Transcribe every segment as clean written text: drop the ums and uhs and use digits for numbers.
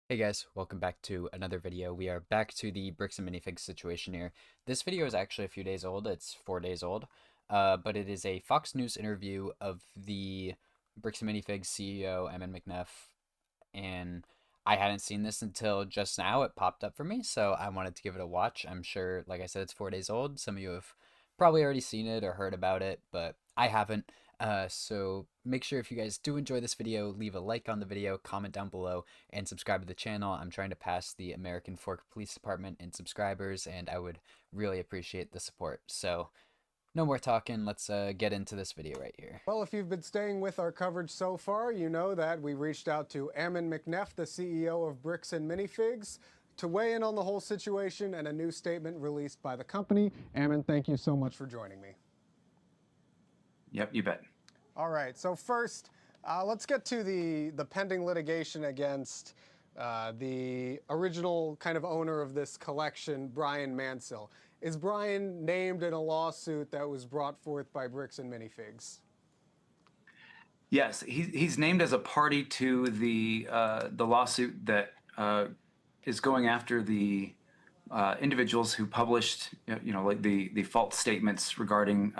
Hey guys, welcome back to another video. We are back to the bricks and minifigs situation here. This video is actually a few days old. It's 4 days old, but it is a Fox News interview of the bricks and minifigs CEO, Emin McNeff, and I hadn't seen this until just now. It popped up for me, so I wanted to give it a watch. I'm sure, like I said, it's 4 days old. Some of you have probably already seen it or heard about it, but I haven't. So make sure if you guys do enjoy this video, leave a like on the video, comment down below, and subscribe to the channel. I'm trying to pass the American Fork Police Department in subscribers, and I would really appreciate the support. So no more talking. Let's get into this video right here. Well, if you've been staying with our coverage so far, you know that we reached out to Emin McNeff, the CEO of Bricks and Minifigs, to weigh in on the whole situation and a new statement released by the company. Emin, thank you so much for joining me. Yep, you bet. All right, so first, let's get to the pending litigation against the original kind of owner of this collection, Brian Mansell. Is Brian named in a lawsuit that was brought forth by Bricks and Minifigs? Yes, he's named as a party to the lawsuit that is going after the individuals who published, like the false statements regarding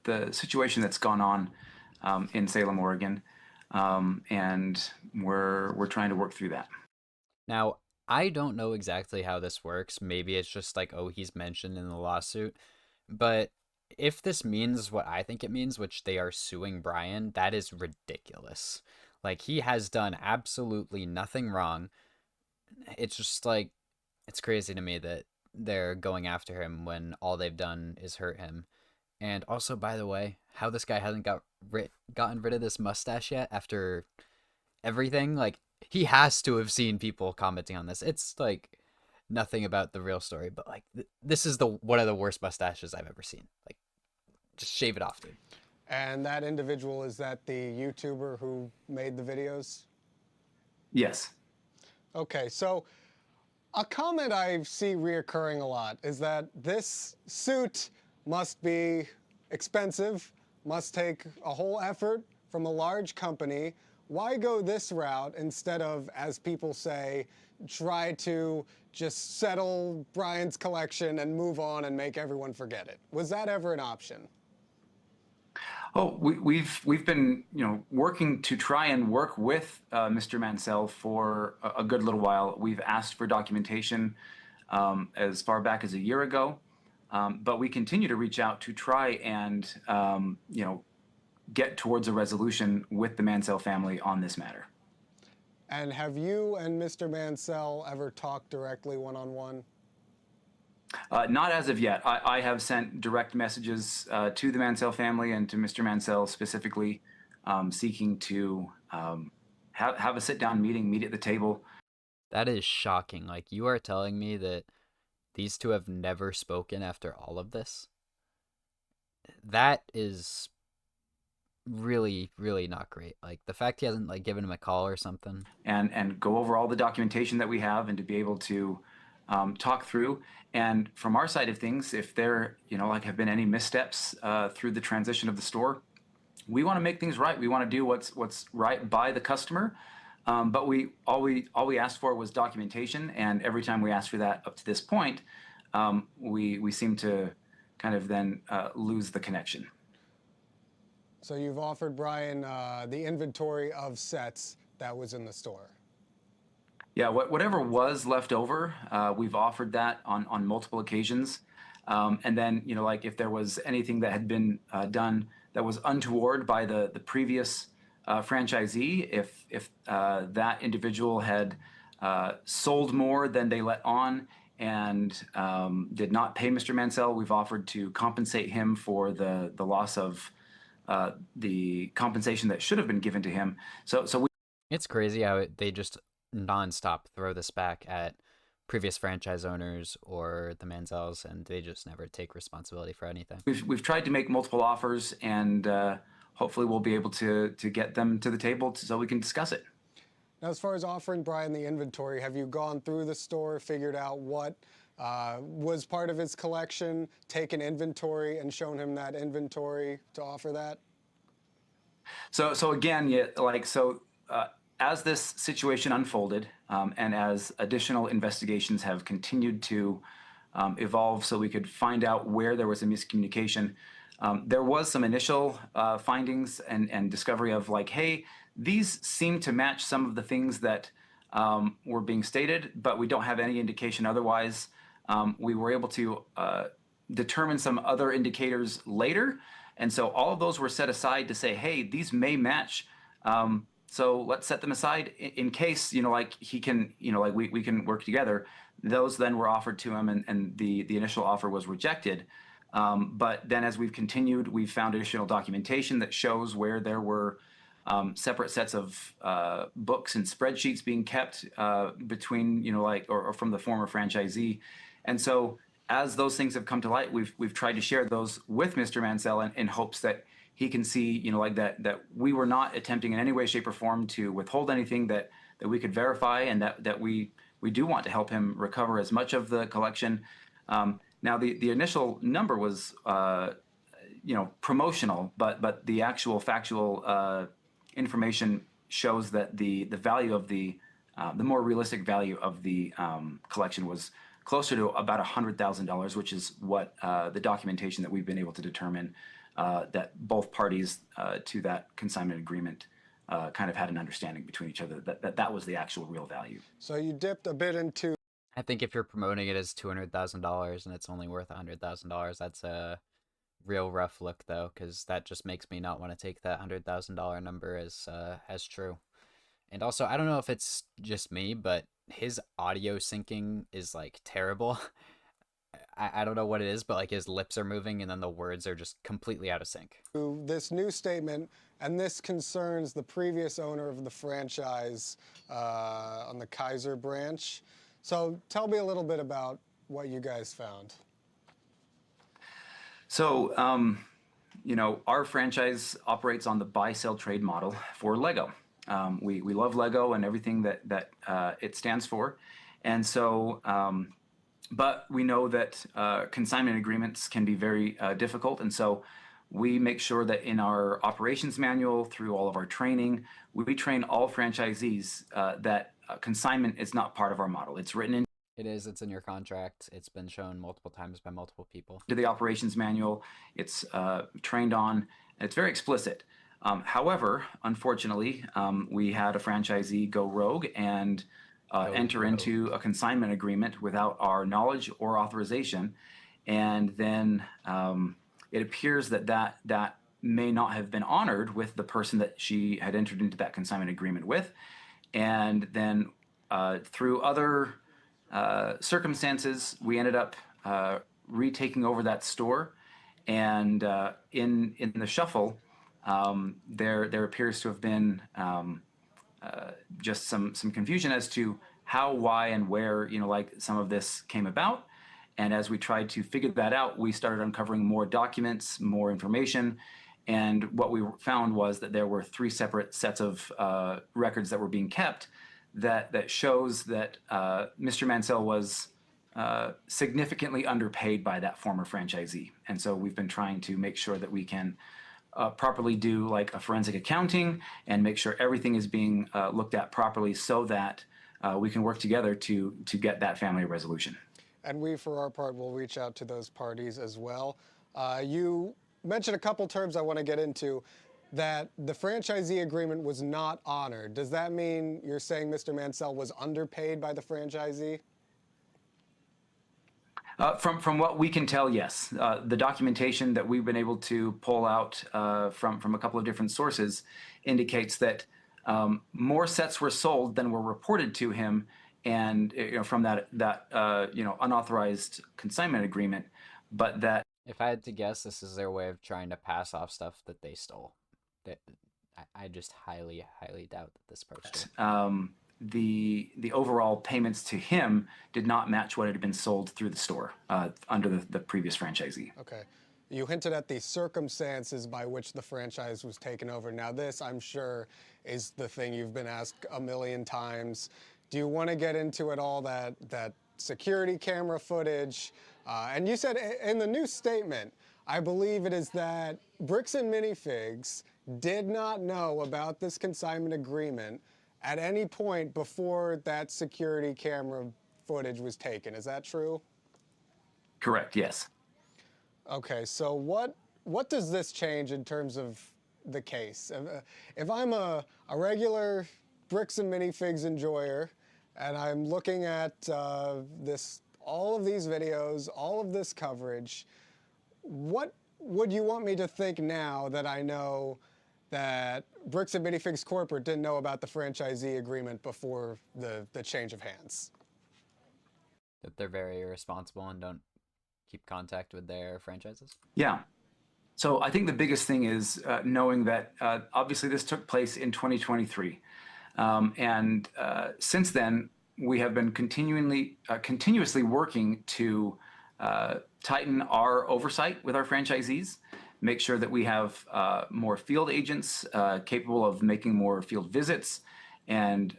the situation that's gone on in Salem, Oregon, and we're trying to work through that. Now, I don't know exactly how this works. Maybe it's just like, oh, he's mentioned in the lawsuit. But if this means what I think it means, which they are suing Brian, that is ridiculous. Like, he has done absolutely nothing wrong. It's just like, it's crazy to me that they're going after him when all they've done is hurt him. And also, by the way, how this guy hasn't gotten rid of this mustache yet after everything. Like, he has to have seen people commenting on this. It's like nothing about the real story, but like this is the one of the worst mustaches I've ever seen. Like, just shave it off, dude. And that individual, is that the YouTuber who made the videos? Yes. Okay, so a comment I see reoccurring a lot is that this suit must be expensive, must take a whole effort from a large company. Why go this route instead of, as people say, try to just settle Brian's collection and move on and make everyone forget it? Was that ever an option? Oh, we've been working to try and work with Mr. Mansell for a good little while. We've asked for documentation as far back as a year ago, but we continue to reach out to try and get towards a resolution with the Mansell family on this matter. And have you and Mr. Mansell ever talked directly one-on-one? Not as of yet. I have sent direct messages to the Mansell family and to Mr. Mansell specifically, seeking to have a sit-down meeting, meet at the table. That is shocking. Like, you are telling me that these two have never spoken after all of this? That is really, really not great. Like, the fact he hasn't like given him a call or something. And go over all the documentation that we have and to be able to talk through. And from our side of things, if there have been any missteps through the transition of the store, we want to make things right. We want to do what's right by the customer. But all we asked for was documentation, and every time we asked for that up to this point, we seem to kind of then lose the connection. So you've offered Brian the inventory of sets that was in the store. Yeah, whatever was left over, we've offered that on multiple occasions. And then, like if there was anything that had been done that was untoward by the previous franchisee, if that individual had sold more than they let on and did not pay Mr. Mansell, we've offered to compensate him for the loss of the compensation that should have been given to him. It's crazy how they just nonstop throw this back at previous franchise owners or the Manzells, and they just never take responsibility for anything. We've tried to make multiple offers, and hopefully we'll be able to get them to the table so we can discuss it. Now, as far as offering Brian the inventory, have you gone through the store, figured out what was part of his collection, taken inventory and shown him that inventory to offer that? So again, yeah, as this situation unfolded, and as additional investigations have continued to evolve so we could find out where there was a miscommunication, there was some initial findings and discovery of like, hey, these seem to match some of the things that were being stated, but we don't have any indication otherwise. We were able to determine some other indicators later. And so all of those were set aside to say, hey, these may match. So let's set them aside in case, like he can, like we can work together. Those then were offered to him, and the initial offer was rejected. But then as we've continued, we've found additional documentation that shows where there were separate sets of books and spreadsheets being kept between, or from the former franchisee. And so as those things have come to light, we've tried to share those with Mr. Mansell in hopes that he can see, that we were not attempting in any way, shape, or form to withhold anything that we could verify, and that we do want to help him recover as much of the collection. Now, the initial number was, promotional, but the actual factual information shows that the value of the more realistic value of the collection was closer to about $100,000, which is what the documentation that we've been able to determine that both parties to that consignment agreement kind of had an understanding between each other that was the actual real value. So you dipped a bit into. I think if you're promoting it as $200,000 and it's only worth $100,000, that's a real rough look, though, because that just makes me not want to take that $100,000 number as true. And also, I don't know if it's just me, but his audio syncing is like terrible. I don't know what it is, but like his lips are moving and then the words are just completely out of sync. This new statement, and this concerns the previous owner of the franchise on the Kaiser branch. So tell me a little bit about what you guys found. So, our franchise operates on the buy-sell trade model for Lego. We love Lego and everything that it stands for. And so, but we know that consignment agreements can be very difficult. And so we make sure that in our operations manual, through all of our training, we train all franchisees that consignment is not part of our model. It's written in. It is. It's in your contract. It's been shown multiple times by multiple people. To the operations manual, it's trained on, and it's very explicit. However, unfortunately, we had a franchisee go rogue and enter into a consignment agreement without our knowledge or authorization, and then it appears that may not have been honored with the person that she had entered into that consignment agreement with, and then through other circumstances, we ended up retaking over that store, and in the shuffle, there appears to have been just some confusion as to how, why, and where some of this came about. And as we tried to figure that out, we started uncovering more documents, more information, and what we found was that there were 3 separate sets of records that were being kept that shows that Mr. Mansell was significantly underpaid by that former franchisee. And so we've been trying to make sure that we can properly do like a forensic accounting and make sure everything is being looked at properly so that we can work together to get that family resolution. And we, for our part, will reach out to those parties as well. You mentioned a couple terms I want to get into. That the franchisee agreement was not honored. Does that mean you're saying Mr. Mansell was underpaid by the franchisee? From what we can tell, yes. The documentation that we've been able to pull out from a couple of different sources indicates that more sets were sold than were reported to him, and from that unauthorized consignment agreement. But that, if I had to guess, this is their way of trying to pass off stuff that they stole. I just highly doubt that this person. The overall payments to him did not match what had been sold through the store under the previous franchisee. Okay. You hinted at the circumstances by which the franchise was taken over. Now this, I'm sure, is the thing you've been asked a million times. Do you want to get into it all, that security camera footage? And you said in the new statement, I believe it is that Bricks and Minifigs did not know about this consignment agreement at any point before that security camera footage was taken. Is that true? Correct. Yes. Okay, so what does this change in terms of the case? If I'm a regular bricks and minifigs enjoyer, and I'm looking at all of these videos, all of this coverage, what would you want me to think now that I know that Bricks and Minifigs Corporate didn't know about the franchisee agreement before the change of hands? That they're very irresponsible and don't keep contact with their franchises? Yeah. So I think the biggest thing is knowing that obviously this took place in 2023. And since then, we have been continuously working to tighten our oversight with our franchisees, make sure that we have more field agents capable of making more field visits and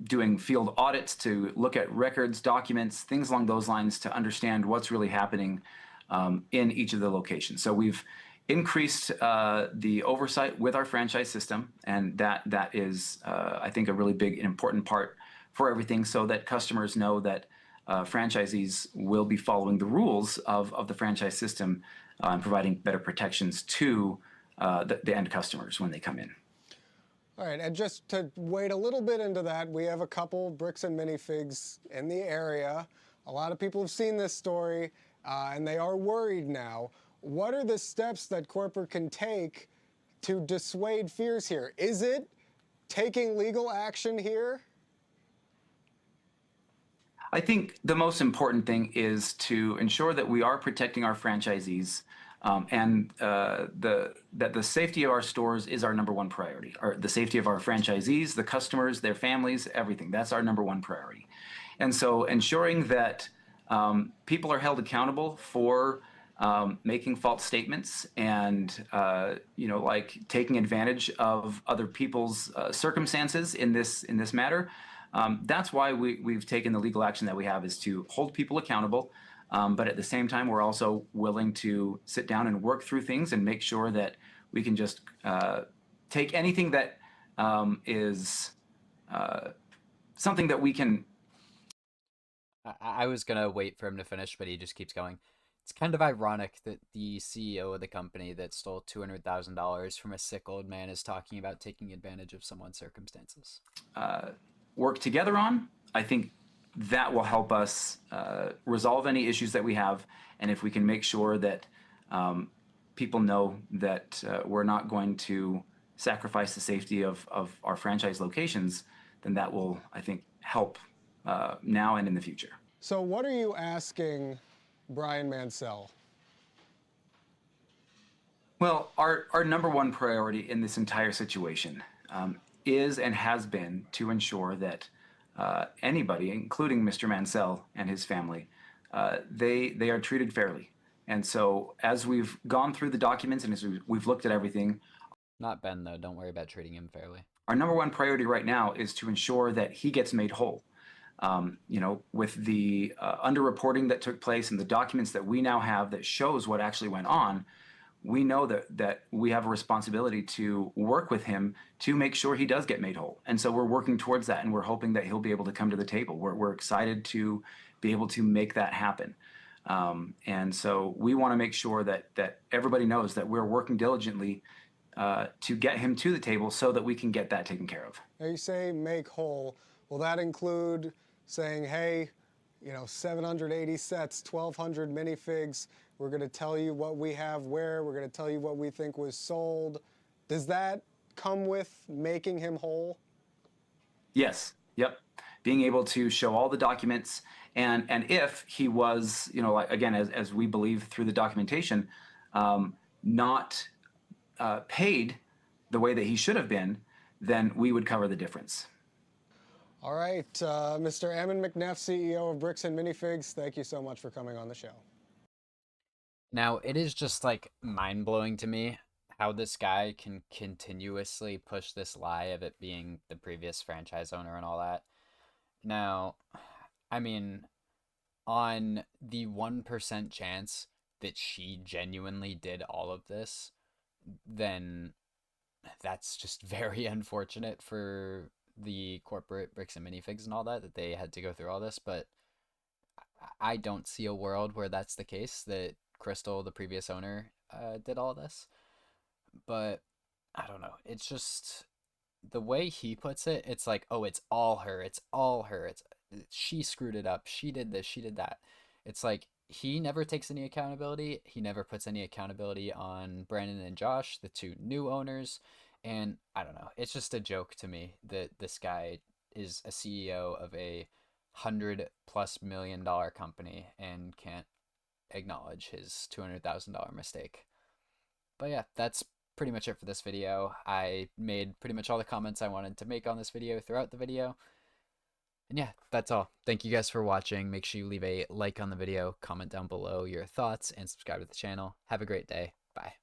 doing field audits to look at records, documents, things along those lines to understand what's really happening in each of the locations. So we've increased the oversight with our franchise system, and that is, I think, a really big and important part for everything, so that customers know that franchisees will be following the rules of the franchise system and providing better protections to the end customers when they come in. All right, and just to wade a little bit into that, we have a couple Bricks and Minifigs in the area. A lot of people have seen this story, and they are worried now. What are the steps that corporate can take to dissuade fears here? Is it taking legal action here? I think the most important thing is to ensure that we are protecting our franchisees and that the safety of our stores is our number one priority. The safety of our franchisees, the customers, their families, everything. That's our number one priority. And so ensuring that people are held accountable for making false statements and like taking advantage of other people's circumstances in this matter. That's why we've taken the legal action that we have, is to hold people accountable. But at the same time, we're also willing to sit down and work through things and make sure that we can just take anything that is something that we can. I was gonna wait for him to finish, but he just keeps going. It's kind of ironic that the CEO of the company that stole $200,000 from a sick old man is talking about taking advantage of someone's circumstances. Work together on. I think that will help us resolve any issues that we have, and if we can make sure that people know that we're not going to sacrifice the safety of our franchise locations, then that will, I think, help now and in the future. So what are you asking Brian Mansell? Well, our number one priority in this entire situation is and has been to ensure that anybody, including Mr. Mansell and his family, they are treated fairly. And so as we've gone through the documents and as we've looked at everything. Not Ben, though. Don't worry about treating him fairly. Our number one priority right now is to ensure that he gets made whole. With the underreporting that took place and the documents that we now have that shows what actually went on, we know that we have a responsibility to work with him to make sure he does get made whole. And so we're working towards that, and we're hoping that he'll be able to come to the table. We're excited to be able to make that happen. And so we want to make sure that everybody knows that we're working diligently to get him to the table so that we can get that taken care of. Now you say make whole. Will that include saying, hey, 780 sets, 1,200 minifigs, we're going to tell you what we have where, we're going to tell you what we think was sold? Does that come with making him whole? Yes. Yep. Being able to show all the documents, and if he was, again, as we believe through the documentation, not paid the way that he should have been, then we would cover the difference. All right, Mr. Ammon McNeff, CEO of Bricks and Minifigs, thank you so much for coming on the show. Now, it is just mind-blowing to me how this guy can continuously push this lie of it being the previous franchise owner and all that. Now, I mean, on the 1% chance that she genuinely did all of this, then that's just very unfortunate for the corporate bricks and minifigs and all that, that they had to go through all this. But I don't see a world where that's the case, that Crystal, the previous owner, did all this. But I don't know. It's just the way he puts it. It's like, oh, it's all her. It's all her. It's she screwed it up. She did this. She did that. It's like he never takes any accountability. He never puts any accountability on Brandon and Josh, the two new owners. And I don't know. It's just a joke to me that this guy is a CEO of a $100+ million company and can't acknowledge his $200,000 mistake. But yeah, that's pretty much it for this video. I made pretty much all the comments I wanted to make on this video throughout the video. And yeah, that's all. Thank you guys for watching. Make sure you leave a like on the video, comment down below your thoughts, and subscribe to the channel. Have a great day. Bye.